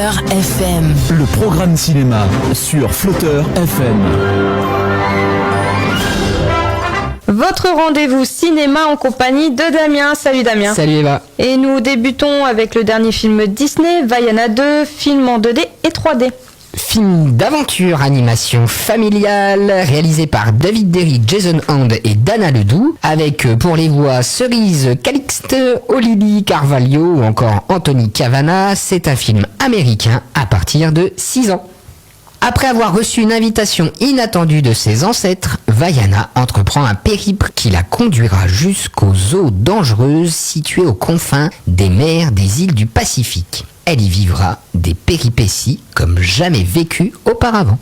Flotteur FM. Le programme cinéma sur Flotteur FM. Votre rendez-vous cinéma en compagnie de Damien. Salut Damien. Salut Eva. Et nous débutons avec le dernier film Disney, Vaiana 2, film en 2D et 3D. Film d'aventure animation familiale réalisé par David Derry, Jason Hand et Dana Ledoux, avec pour les voix Cerise Calixte, Olili Carvalho ou encore Anthony Cavana. C'est un film américain à partir de 6 ans. Après avoir reçu une invitation inattendue de ses ancêtres, Vaiana entreprend un périple qui la conduira jusqu'aux eaux dangereuses situées aux confins des mers des îles du Pacifique. Elle y vivra des péripéties comme jamais vécues auparavant.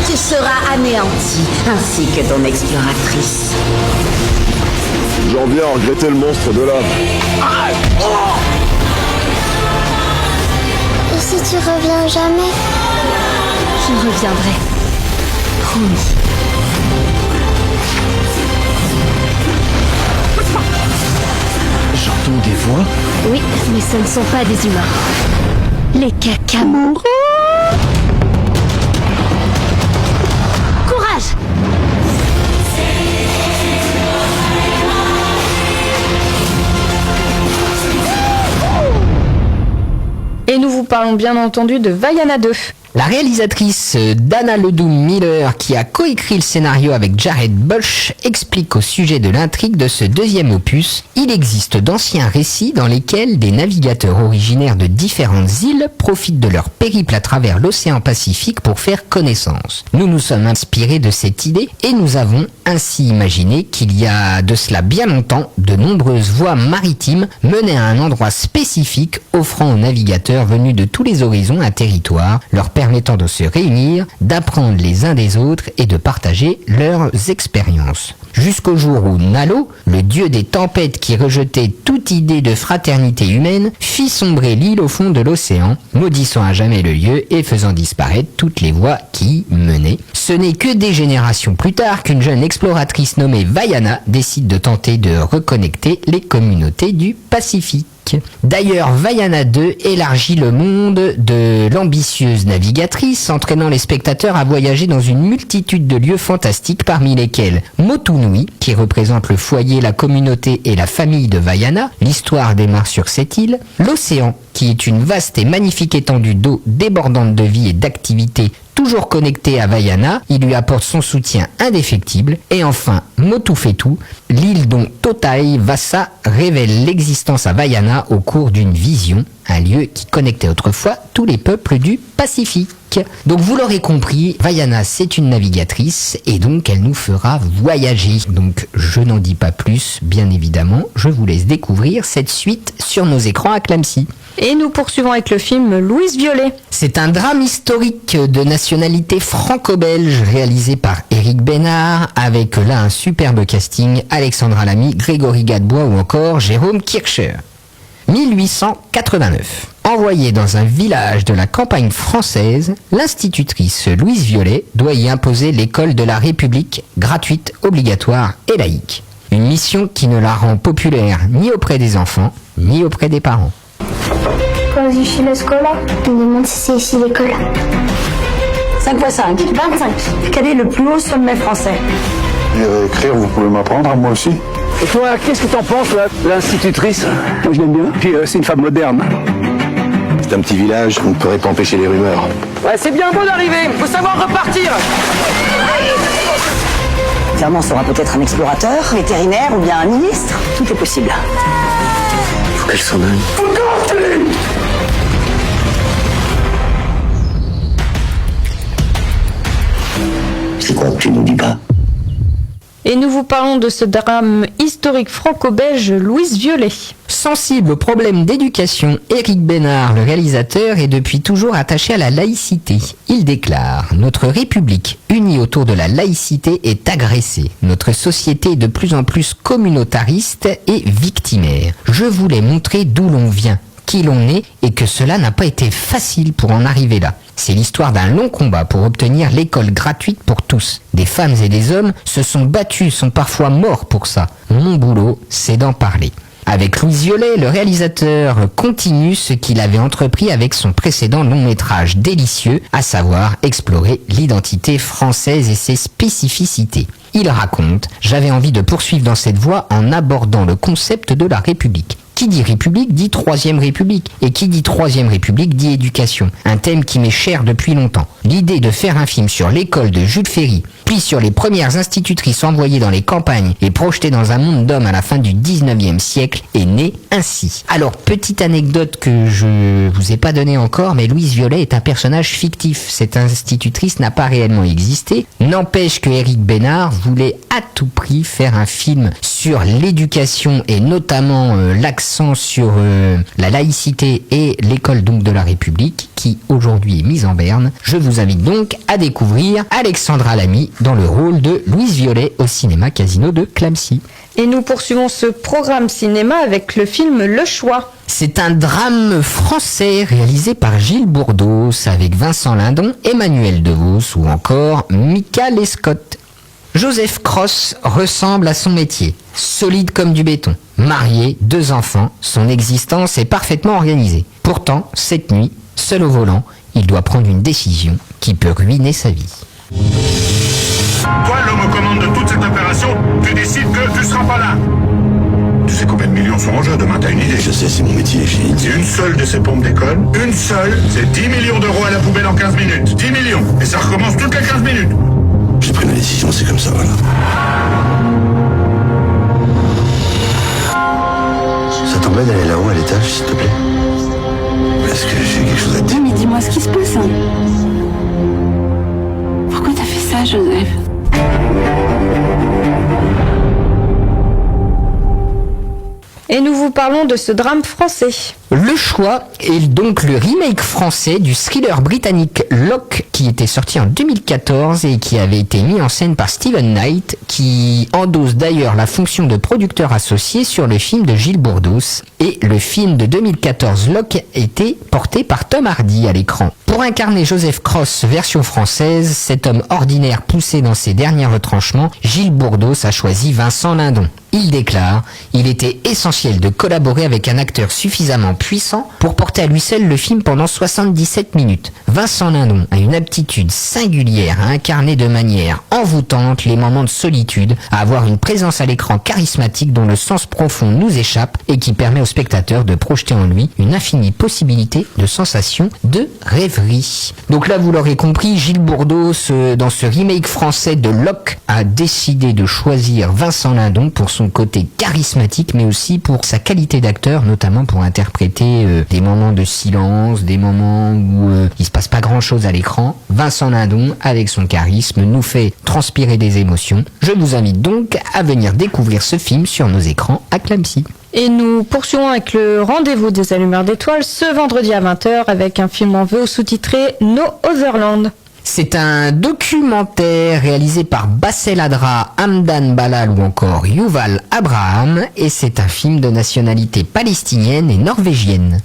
Tu seras anéanti, ainsi que ton exploratrice. J'en viens à regretter le monstre de lave. Et si tu reviens jamais? Je reviendrai. Promis. J'entends des voix. Oui, mais ce ne sont pas des humains. Les cacamourous. Courage! Et nous vous parlons bien entendu de Vaiana 2. La réalisatrice Dana Ledoux Miller, qui a coécrit le scénario avec Jared Bush, explique au sujet de l'intrigue de ce deuxième opus: il existe d'anciens récits dans lesquels des navigateurs originaires de différentes îles profitent de leur périple à travers l'océan Pacifique pour faire connaissance. Nous nous sommes inspirés de cette idée et nous avons ainsi imaginé qu'il y a de cela bien longtemps, de nombreuses voies maritimes menaient à un endroit spécifique, offrant aux navigateurs venus de tous les horizons un territoire leur permettant de se réunir, d'apprendre les uns des autres et de partager leurs expériences. Jusqu'au jour où Nalo, le dieu des tempêtes qui rejetait toute idée de fraternité humaine, fit sombrer l'île au fond de l'océan, maudissant à jamais le lieu et faisant disparaître toutes les voies qui y menaient. Ce n'est que des générations plus tard qu'une jeune exploratrice nommée Vaiana décide de tenter de reconnecter les communautés du Pacifique. D'ailleurs, Vaiana 2 élargit le monde de l'ambitieuse navigatrice, entraînant les spectateurs à voyager dans une multitude de lieux fantastiques, parmi lesquels Motunui, qui représente le foyer, la communauté et la famille de Vaiana. L'histoire démarre sur cette île. L'océan, qui est une vaste et magnifique étendue d'eau débordante de vie et d'activité, toujours connecté à Vaiana, il lui apporte son soutien indéfectible. Et enfin, Motufetu, l'île dont Totai Vasa révèle l'existence à Vaiana au cours d'une vision, un lieu qui connectait autrefois tous les peuples du Pacifique. Donc vous l'aurez compris, Vaiana c'est une navigatrice et donc elle nous fera voyager. Donc je n'en dis pas plus, bien évidemment, je vous laisse découvrir cette suite sur nos écrans à Clamcy. Et nous poursuivons avec le film Louise Violet. C'est un drame historique de nationalité franco-belge réalisé par Éric Bénard, avec là un superbe casting: Alexandra Lamy, Grégory Gadebois ou encore Jérôme Kircher. 1889. Envoyée dans un village de la campagne française, l'institutrice Louise Violet doit y imposer l'école de la République, gratuite, obligatoire et laïque. Une mission qui ne la rend populaire ni auprès des enfants, ni auprès des parents. Quasi ici la scola? Je me demande si c'est ici l'école. 5 x 5. 25. Quel est le plus haut sommet français? Et écrire, vous pouvez m'apprendre à moi aussi. Et toi, qu'est-ce que t'en penses, là, l'institutrice? Moi, je l'aime bien. Puis, c'est une femme moderne. C'est un petit village, vous ne pourrez pas empêcher les rumeurs. Ouais, c'est bien beau d'arriver. Faut savoir repartir. Fernand sera peut-être un explorateur, vétérinaire ou bien un ministre. Tout est possible. Faut qu'elle s'en aille. C'est quoi que tu nous dis pas? Et nous vous parlons de ce drame historique franco-belge, Louise Violet. Sensible aux problèmes d'éducation, Éric Bénard, le réalisateur, est depuis toujours attaché à la laïcité. Il déclare: « Notre République, unie autour de la laïcité, est agressée. Notre société est de plus en plus communautariste et victimaire. Je voulais montrer d'où l'on vient, qui l'on est, et que cela n'a pas été facile pour en arriver là. C'est l'histoire d'un long combat pour obtenir l'école gratuite pour tous. Des femmes et des hommes se sont battus, sont parfois morts pour ça. Mon boulot, c'est d'en parler. » Avec Louise Violet, le réalisateur continue ce qu'il avait entrepris avec son précédent long métrage délicieux, à savoir explorer l'identité française et ses spécificités. Il raconte « J'avais envie de poursuivre dans cette voie en abordant le concept de la République. Qui dit République dit Troisième République. Et qui dit Troisième République dit éducation. Un thème qui m'est cher depuis longtemps. L'idée de faire un film sur l'école de Jules Ferry, puis sur les premières institutrices envoyées dans les campagnes et projetées dans un monde d'hommes à la fin du 19e siècle est née ainsi. » Alors, petite anecdote que je vous ai pas donnée encore, mais Louise Violet est un personnage fictif. Cette institutrice n'a pas réellement existé. N'empêche que Éric Bénard voulait à tout prix faire un film sur l'éducation et notamment l'accent sur la laïcité et l'école donc de la République qui aujourd'hui est mise en berne. Je vous invite donc à découvrir Alexandra Lamy dans le rôle de Louise Violet au cinéma Casino de Clamecy. Et nous poursuivons ce programme cinéma avec le film Le Choix. C'est un drame français réalisé par Gilles Bourdos avec Vincent Lindon, Emmanuel DeVos ou encore Mika Lescott. Joseph Cross ressemble à son métier, solide comme du béton, marié, 2 enfants, son existence est parfaitement organisée. Pourtant, cette nuit, seul au volant, il doit prendre une décision qui peut ruiner sa vie. Toi, l'homme aux commandes de toute cette opération, tu décides que tu seras pas là. Tu sais combien de millions sont en jeu, demain t'as une idée. Je sais, c'est mon métier, j'ai une idée. Une seule de ces pompes d'école, une seule, c'est 10 millions d'euros à la poubelle en 15 minutes. 10 millions. Et ça recommence toutes les 15 minutes. J'ai pris ma décision, c'est comme ça, voilà. Ça t'embête d'aller là-haut à l'étage, s'il te plaît? Parce que j'ai quelque chose à te dire. Mais dis-moi ce qui se passe. Pourquoi t'as fait ça, Joseph? Et nous vous parlons de ce drame français. Le Choix est donc le remake français du thriller britannique Locke qui était sorti en 2014 et qui avait été mis en scène par Steven Knight qui endosse d'ailleurs la fonction de producteur associé sur le film de Gilles Bourdos. Et le film de 2014 Locke était porté par Tom Hardy à l'écran. Pour incarner Joseph Cross version française, cet homme ordinaire poussé dans ses derniers retranchements, Gilles Bourdos a choisi Vincent Lindon. Il déclare « Il était essentiel de collaborer avec un acteur suffisamment puissant pour porter à lui seul le film pendant 77 minutes. Vincent Lindon a une aptitude singulière à incarner de manière envoûtante les moments de solitude, à avoir une présence à l'écran charismatique dont le sens profond nous échappe et qui permet au spectateur de projeter en lui une infinie possibilité de sensations de rêverie. » Donc là, vous l'aurez compris, Gilles Bourdos, dans ce remake français de Locke, a décidé de choisir Vincent Lindon pour son côté charismatique, mais aussi pour sa qualité d'acteur, notamment pour interpréter des moments de silence, des moments où il se passe pas grand-chose à l'écran. Vincent Lindon, avec son charisme, nous fait transpirer des émotions. Je vous invite donc à venir découvrir ce film sur nos écrans à Clamecy. Et nous poursuivons avec le rendez-vous des allumeurs d'étoiles ce vendredi à 20h avec un film en VO sous-titré No Other Land. C'est un documentaire réalisé par Bassel Adra, Hamdan Balal ou encore Yuval Abraham et c'est un film de nationalité palestinienne et norvégienne.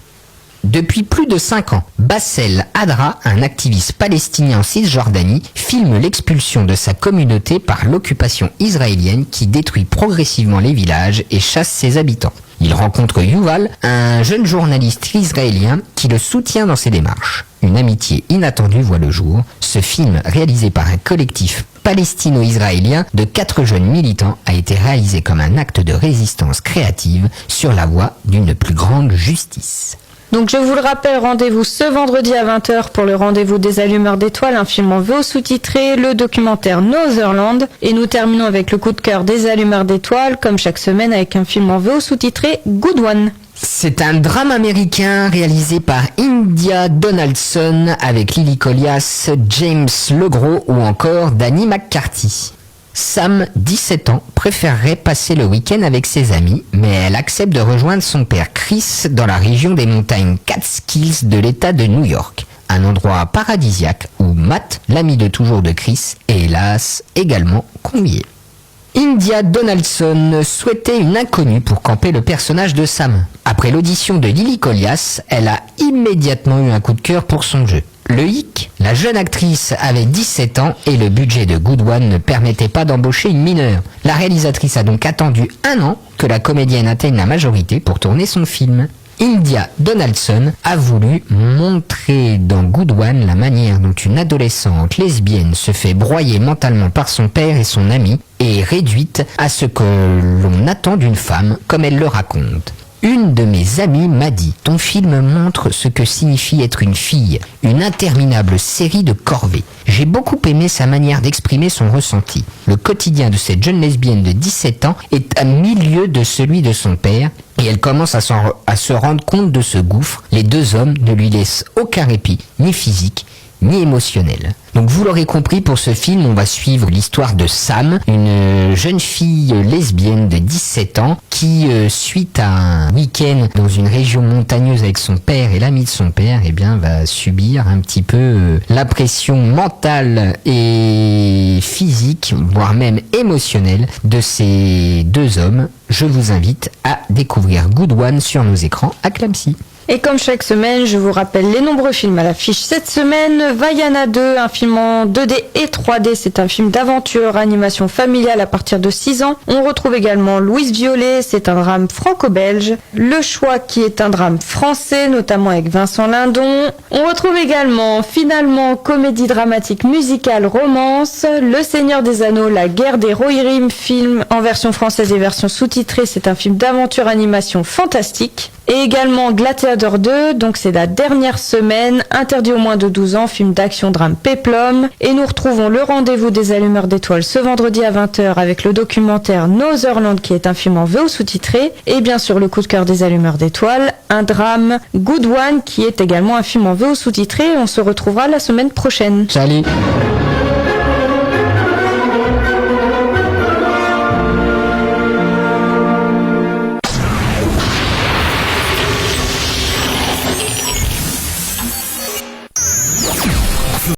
Depuis plus de 5 ans, Bassel Adra, un activiste palestinien en Cisjordanie, filme l'expulsion de sa communauté par l'occupation israélienne qui détruit progressivement les villages et chasse ses habitants. Il rencontre Yuval, un jeune journaliste israélien qui le soutient dans ses démarches. Une amitié inattendue voit le jour. Ce film, réalisé par un collectif palestino-israélien de 4 jeunes militants, a été réalisé comme un acte de résistance créative sur la voie d'une plus grande justice. Donc je vous le rappelle, rendez-vous ce vendredi à 20h pour le rendez-vous des allumeurs d'étoiles, un film en VO sous-titré, le documentaire Northernland. Et nous terminons avec le coup de cœur des allumeurs d'étoiles, comme chaque semaine avec un film en VO sous-titré Good One. C'est un drame américain réalisé par India Donaldson avec Lily Colias, James Legros ou encore Danny McCarthy. Sam, 17 ans, préférerait passer le week-end avec ses amis, mais elle accepte de rejoindre son père Chris dans la région des montagnes Catskills de l'État de New York. Un endroit paradisiaque où Matt, l'ami de toujours de Chris, est hélas également convié. India Donaldson souhaitait une inconnue pour camper le personnage de Sam. Après l'audition de Lily Colias, elle a immédiatement eu un coup de cœur pour son jeu. Le hic, la jeune actrice avait 17 ans et le budget de Good One ne permettait pas d'embaucher une mineure. La réalisatrice a donc attendu 1 an que la comédienne atteigne la majorité pour tourner son film. India Donaldson a voulu montrer dans Good One la manière dont une adolescente lesbienne se fait broyer mentalement par son père et son ami et est réduite à ce que l'on attend d'une femme comme elle le raconte. Une de mes amies m'a dit « Ton film montre ce que signifie être une fille, une interminable série de corvées. J'ai beaucoup aimé sa manière d'exprimer son ressenti. Le quotidien de cette jeune lesbienne de 17 ans est à 1000 lieues de celui de son père et elle commence à se rendre compte de ce gouffre. Les 2 hommes ne lui laissent aucun répit, ni physique, ni émotionnel. » Donc vous l'aurez compris, pour ce film, on va suivre l'histoire de Sam, une jeune fille lesbienne de 17 ans qui, suite à un week-end dans une région montagneuse avec son père et l'ami de son père, eh bien, va subir un petit peu la pression mentale et physique, voire même émotionnelle de ces 2 hommes. Je vous invite à découvrir Good One sur nos écrans à Clamcy. Et comme chaque semaine, je vous rappelle les nombreux films à l'affiche cette semaine. Vaiana 2, un film en 2D et 3D, c'est un film d'aventure, animation familiale à partir de 6 ans. On retrouve également Louise Violet, c'est un drame franco-belge. Le Choix, qui est un drame français, notamment avec Vincent Lindon. On retrouve également Finalement, comédie dramatique musicale romance. Le Seigneur des Anneaux, la guerre des Rohirrim, film en version française et version sous-titrée, c'est un film d'aventure animation fantastique. Et également Gladiator 2, donc c'est la dernière semaine, interdit aux moins de 12 ans, film d'action-drame péplum. Et nous retrouvons le rendez-vous des allumeurs d'étoiles ce vendredi à 20h avec le documentaire Notherland, qui est un film en VO sous-titré. Et bien sûr le coup de cœur des allumeurs d'étoiles, un drame, Good One, qui est également un film en VO sous-titré. On se retrouvera la semaine prochaine. Salut.